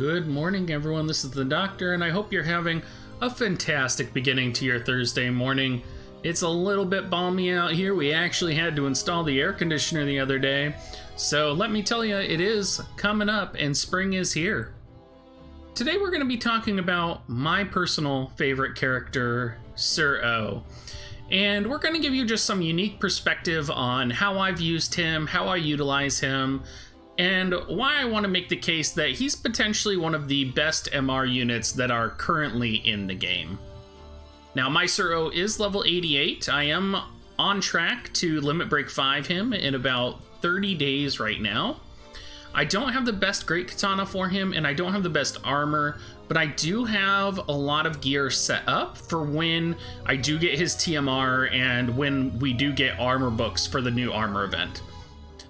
Good morning, everyone. This is the Doctor, and I hope you're having a fantastic beginning to your Thursday morning. It's a little bit balmy out here. We actually had to install the air conditioner the other day. So let me tell you, it is coming up and spring is here. Today we're going to be talking about my personal favorite character, Sir O. And we're going to give you just some unique perspective on how I've used him, how I utilize him, and why I want to make the case that he's potentially one of the best MR units that are currently in the game. Now, my Sir O is level 88. I am on track to Limit Break 5 him in about 30 days right now. I don't have the best Great Katana for him, and I don't have the best armor, but I do have a lot of gear set up for when I do get his TMR and when we do get armor books for the new armor event.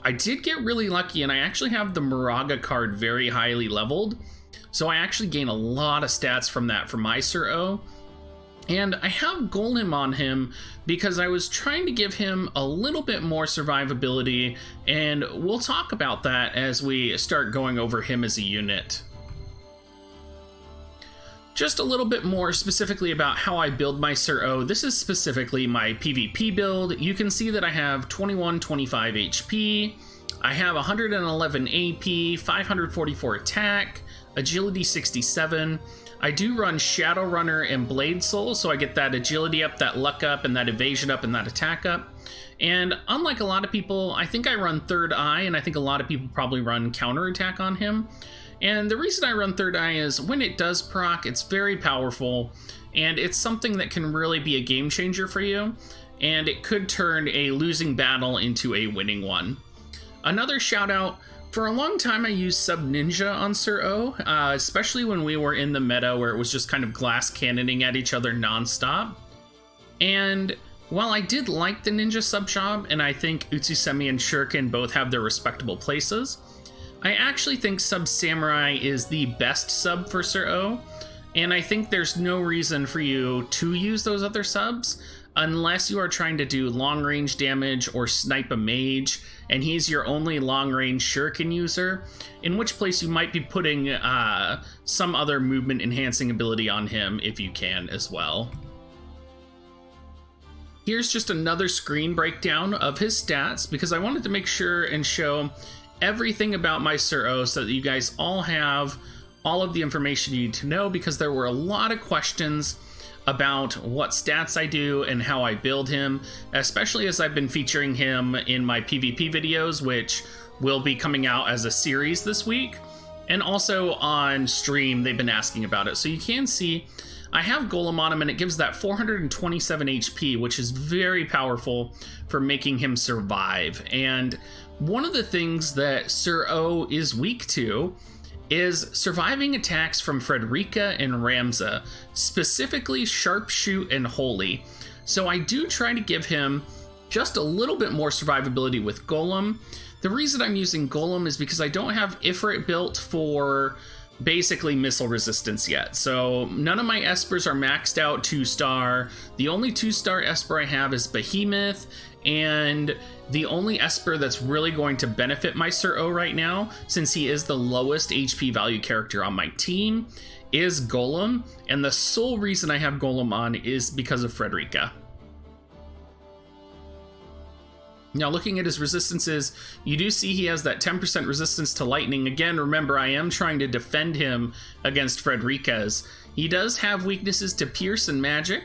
I did get really lucky, and I actually have the Moraga card very highly leveled, so I actually gain a lot of stats from that for my Sir O. And I have Golem on him because I was trying to give him a little bit more survivability, and we'll talk about that as we start going over him as a unit. Just a little bit more specifically about how I build my Sir O. This is specifically my PvP build. You can see that I have 2125 HP, I have 111 AP, 544 attack, agility 67. I do run Shadowrunner and Blade Soul, so I get that agility up, that luck up, and that evasion up, and that attack up. And unlike a lot of people, I think I run Third Eye, and I think a lot of people probably run counterattack on him. And the reason I run Third Eye is when it does proc, it's very powerful, and it's something that can really be a game changer for you, and it could turn a losing battle into a winning one. Another shout out, for a long time I used Sub Ninja on Sir O, especially when we were in the meta where it was just kind of glass cannoning at each other nonstop. And while I did like the Ninja sub job, and I think Utsusemi and Shuriken both have their respectable places, I actually think Sub Samurai is the best sub for Sir O, and I think there's no reason for you to use those other subs unless you are trying to do long range damage or snipe a mage, and he's your only long range shuriken user, in which place you might be putting some other movement enhancing ability on him if you can as well. Here's just another screen breakdown of his stats because I wanted to make sure and show everything about my Sir O so that you guys all have all of the information you need to know, because there were a lot of questions about what stats I do and how I build him, especially as I've been featuring him in my PvP videos, which will be coming out as a series this week, and also on stream they've been asking about it. So you can see I have Golem on him, and it gives that 427 HP, which is very powerful for making him survive. And one of the things that Sir O is weak to is surviving attacks from Frederica and Ramza, specifically Sharpshoot and Holy. So I do try to give him just a little bit more survivability with Golem. The reason I'm using Golem is because I don't have Ifrit built for basically missile resistance yet. So none of my espers are maxed out 2-star. The only 2-star esper I have is Behemoth, and the only esper that's really going to benefit my Sir O right now, since he is the lowest HP value character on my team, is Golem, and the sole reason I have Golem on is because of Frederica. Now, looking at his resistances, you do see he has that 10% resistance to lightning. Again, remember, I am trying to defend him against Frederica's. He does have weaknesses to pierce and magic,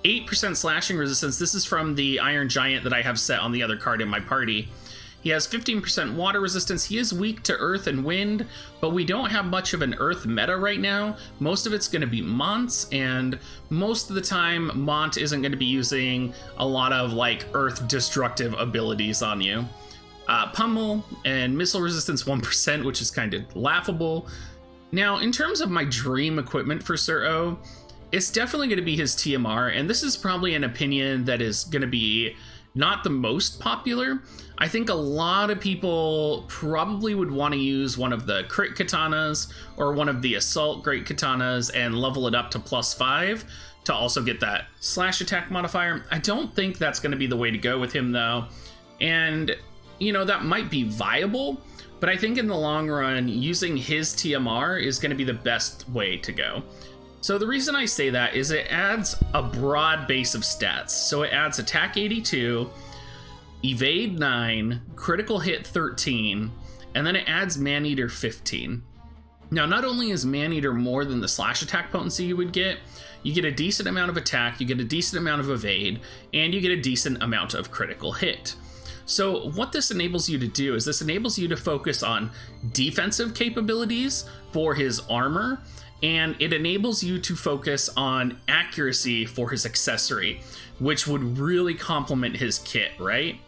8% slashing resistance. This is from the Iron Giant that I have set on the other card in my party. He has 15% water resistance. He is weak to earth and wind, but we don't have much of an earth meta right now. Most of it's going to be Monts, and most of the time Mont isn't going to be using a lot of like earth destructive abilities on you. Pummel and missile resistance 1%, which is kind of laughable. Now, in terms of my dream equipment for Sir O, it's definitely going to be his TMR, and this is probably an opinion that is going to be not the most popular. I think a lot of people probably would want to use one of the crit katanas or one of the assault great katanas and level it up to +5 to also get that slash attack modifier. I don't think that's going to be the way to go with him though. And, you know, that might be viable, but I think in the long run, using his TMR is going to be the best way to go. So the reason I say that is it adds a broad base of stats. So it adds attack 82, evade 9, critical hit 13, and then it adds Maneater 15. Now, not only is Maneater more than the slash attack potency you would get, you get a decent amount of attack, you get a decent amount of evade, and you get a decent amount of critical hit. So what this enables you to do is this enables you to focus on defensive capabilities for his armor, and it enables you to focus on accuracy for his accessory, which would really complement his kit, right?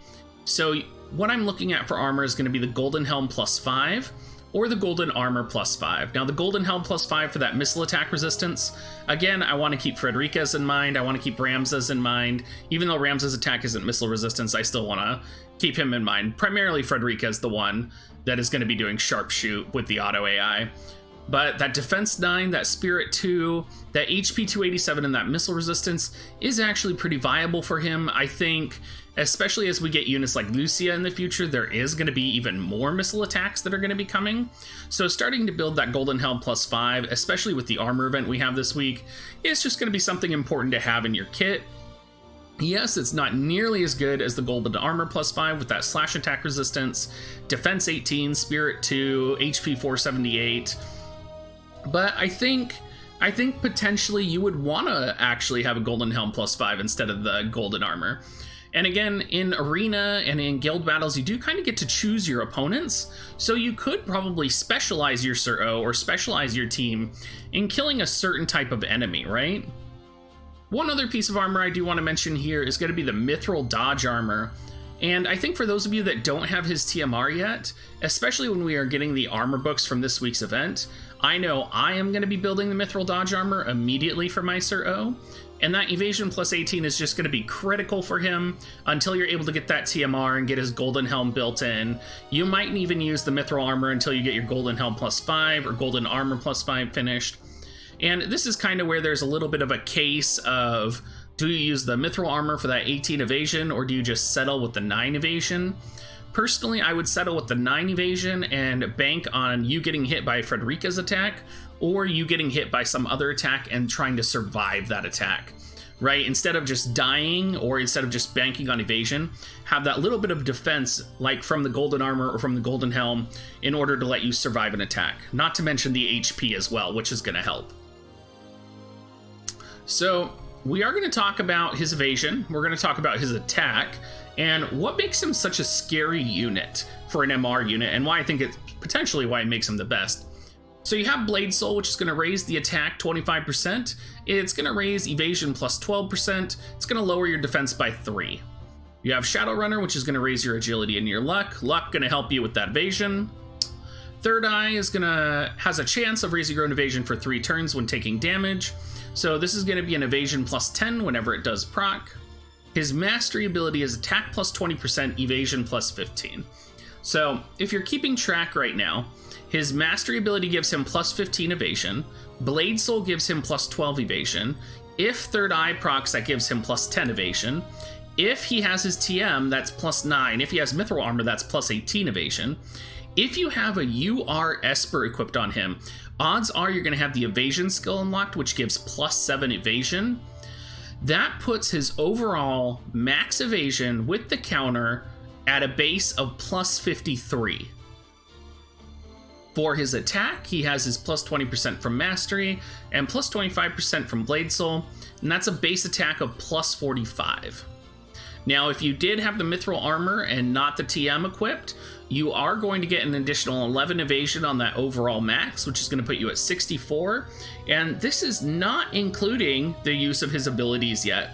So what I'm looking at for armor is going to be the Golden Helm +5 or the Golden Armor +5. Now the Golden Helm +5 for that missile attack resistance, again, I want to keep Frederica's in mind, I want to keep Ramza's in mind. Even though Ramza's attack isn't missile resistance, I still want to keep him in mind. Primarily Frederica's the one that is going to be doing sharpshoot with the auto AI. But that defense 9, that spirit 2, that HP 287, and that missile resistance is actually pretty viable for him. I think, especially as we get units like Lucia in the future, there is going to be even more missile attacks that are going to be coming. So starting to build that Golden Helm +5, especially with the armor event we have this week, is just going to be something important to have in your kit. Yes, it's not nearly as good as the Golden Armor +5 with that slash attack resistance, defense 18, spirit 2, HP 478. But I think potentially you would want to actually have a Golden Helm +5 instead of the Golden Armor. And again, in Arena and in Guild Battles, you do kind of get to choose your opponents, so you could probably specialize your Sir O or specialize your team in killing a certain type of enemy, right? One other piece of armor I do want to mention here is going to be the Mithril Dodge Armor. And I think for those of you that don't have his TMR yet, especially when we are getting the armor books from this week's event, I know I am going to be building the Mithril Dodge Armor immediately for my Sir O, and that Evasion +18 is just going to be critical for him until you're able to get that TMR and get his Golden Helm built in. You might even use the Mithril Armor until you get your Golden Helm +5 or Golden Armor +5 finished. And this is kind of where there's a little bit of a case of, do you use the Mithril Armor for that 18 evasion, or do you just settle with the 9 evasion? Personally, I would settle with the 9 evasion and bank on you getting hit by Frederica's attack, or you getting hit by some other attack and trying to survive that attack, right? Instead of just dying, or instead of just banking on evasion, have that little bit of defense, like from the Golden Armor or from the Golden Helm, in order to let you survive an attack. Not to mention the HP as well, which is going to help. So we are going to talk about his evasion, we're going to talk about his attack, and what makes him such a scary unit for an MR unit, and why I think it's potentially why it makes him the best. So you have Blade Soul, which is going to raise the attack 25%. It's going to raise evasion +12%. It's going to lower your defense by 3. You have Shadow Runner, which is going to raise your agility and your luck. Luck going to help you with that evasion. Third Eye has a chance of raising your own evasion for 3 turns when taking damage. So this is going to be an evasion +10 whenever it does proc. His mastery ability is attack +20%, evasion +15. So if you're keeping track right now, his mastery ability gives him +15 evasion, Blade Soul gives him +12 evasion, if Third Eye procs, that gives him +10 evasion, if he has his TM, that's +9, if he has Mithril Armor, that's +18 evasion. If you have a UR Esper equipped on him, odds are you're going to have the evasion skill unlocked, which gives +7 evasion. That puts his overall max evasion with the counter at a base of +53. For his attack, he has his +20% from Mastery and +25% from Blade Soul, and that's a base attack of +45. Now, if you did have the Mithril Armor and not the TM equipped, you are going to get an additional 11 evasion on that overall max, which is going to put you at 64. And this is not including the use of his abilities yet.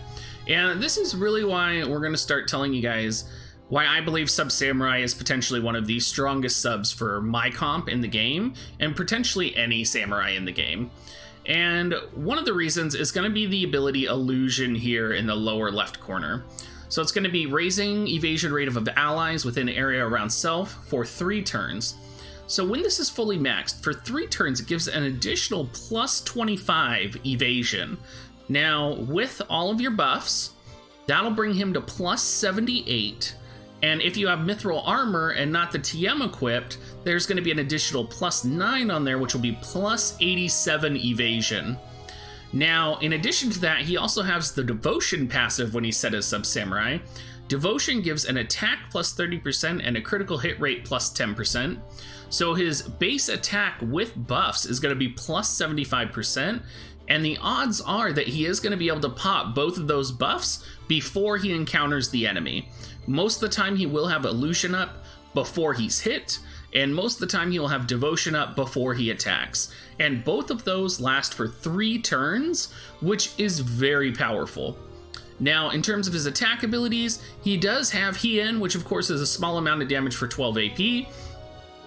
And this is really why we're going to start telling you guys why I believe Sub Samurai is potentially one of the strongest subs for my comp in the game, and potentially any Samurai in the game. And one of the reasons is going to be the ability Illusion here in the lower left corner. So it's going to be raising evasion rate of the allies within an area around self for 3 turns. So when this is fully maxed, for 3 turns, it gives an additional +25 evasion. Now, with all of your buffs, that'll bring him to +78, And if you have mithril armor and not the TM equipped, there's going to be an additional +9 on there, which will be +87 evasion. Now, in addition to that, he also has the devotion passive when he's set as sub-samurai. Devotion gives an attack +30% and a critical hit rate +10%. So his base attack with buffs is going to be +75%. And the odds are that he is going to be able to pop both of those buffs before he encounters the enemy. Most of the time he will have illusion up before he's hit, and most of the time he will have devotion up before he attacks. And both of those last for 3 turns, which is very powerful. Now, in terms of his attack abilities, he does have Hien, which of course is a small amount of damage for 12 AP.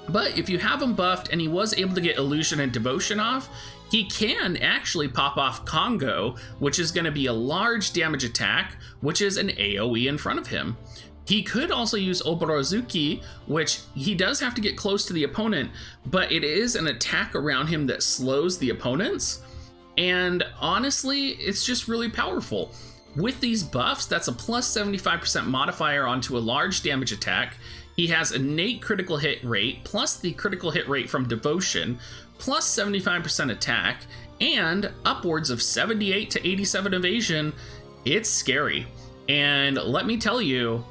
But if you have him buffed and he was able to get illusion and devotion off, he can actually pop off Congo, which is going to be a large damage attack, which is an AoE in front of him. He could also use Oborozuki, which he does have to get close to the opponent, but it is an attack around him that slows the opponents. And honestly, it's just really powerful. With these buffs, that's a +75% modifier onto a large damage attack. He has innate critical hit rate, plus the critical hit rate from devotion, plus 75% attack, and upwards of 78 to 87 evasion. It's scary. And let me tell you,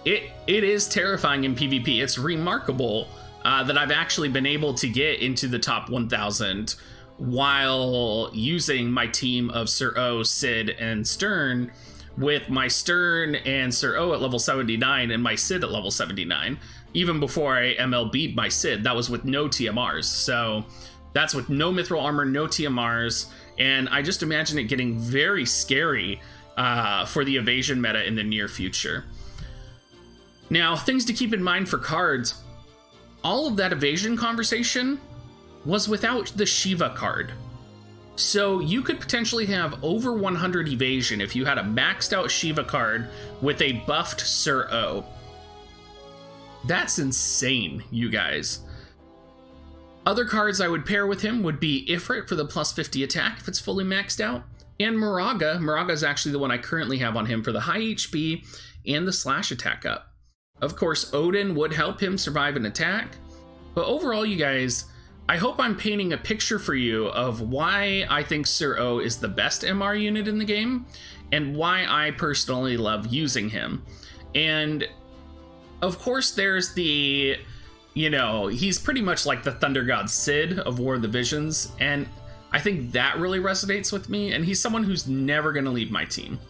it is terrifying in PvP. It's remarkable that I've actually been able to get into the top 1,000 while using my team of Sir O, Sid, and Stern, with my Stern and Sir O at level 79 and my Sid at level 79. Even before I MLB'd my Sid, that was with no TMRs. So that's with no mithril armor, no TMRs, and I just imagine it getting very scary for the evasion meta in the near future. Now, things to keep in mind for cards. All of that evasion conversation was without the Shiva card. So you could potentially have over 100 evasion if you had a maxed out Shiva card with a buffed Sir O. That's insane, you guys. Other cards I would pair with him would be Ifrit for the +50 attack if it's fully maxed out, and Moraga. Moraga is actually the one I currently have on him for the high HP and the slash attack up. Of course, Odin would help him survive an attack, but overall, you guys, I hope I'm painting a picture for you of why I think Sir O is the best MR unit in the game, and why I personally love using him. And of course, there's the, he's pretty much like the Thunder God Sid of War of the Visions, and I think that really resonates with me, and he's someone who's never going to leave my team.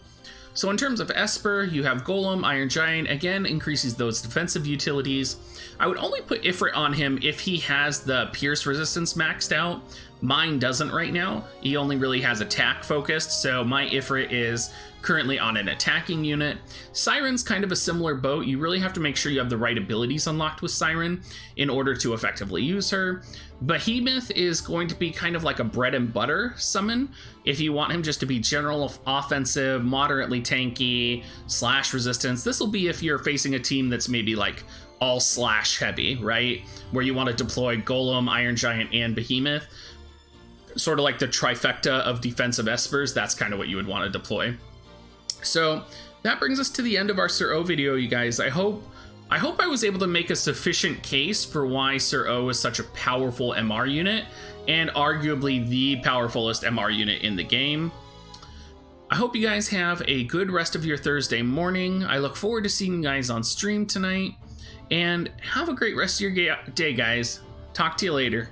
So in terms of Esper, you have Golem, Iron Giant, again, increases those defensive utilities. I would only put Ifrit on him if he has the Pierce resistance maxed out. Mine doesn't right now. He only really has attack focused, so my Ifrit is currently on an attacking unit. Siren's kind of a similar boat. You really have to make sure you have the right abilities unlocked with Siren in order to effectively use her. Behemoth is going to be kind of like a bread and butter summon if you want him just to be general offensive, moderately tanky, slash resistance. This will be if you're facing a team that's maybe like all slash heavy, right? Where you want to deploy Golem, Iron Giant, and Behemoth. Sort of like the trifecta of defensive espers. That's kind of what you would want to deploy. So that brings us to the end of our Sir O video, you guys. I hope I was able to make a sufficient case for why Sir O is such a powerful MR unit, and arguably the powerfulest MR unit in the game. I hope you guys have a good rest of your Thursday morning. I look forward to seeing you guys on stream tonight, and have a great rest of your day, guys. Talk to you later.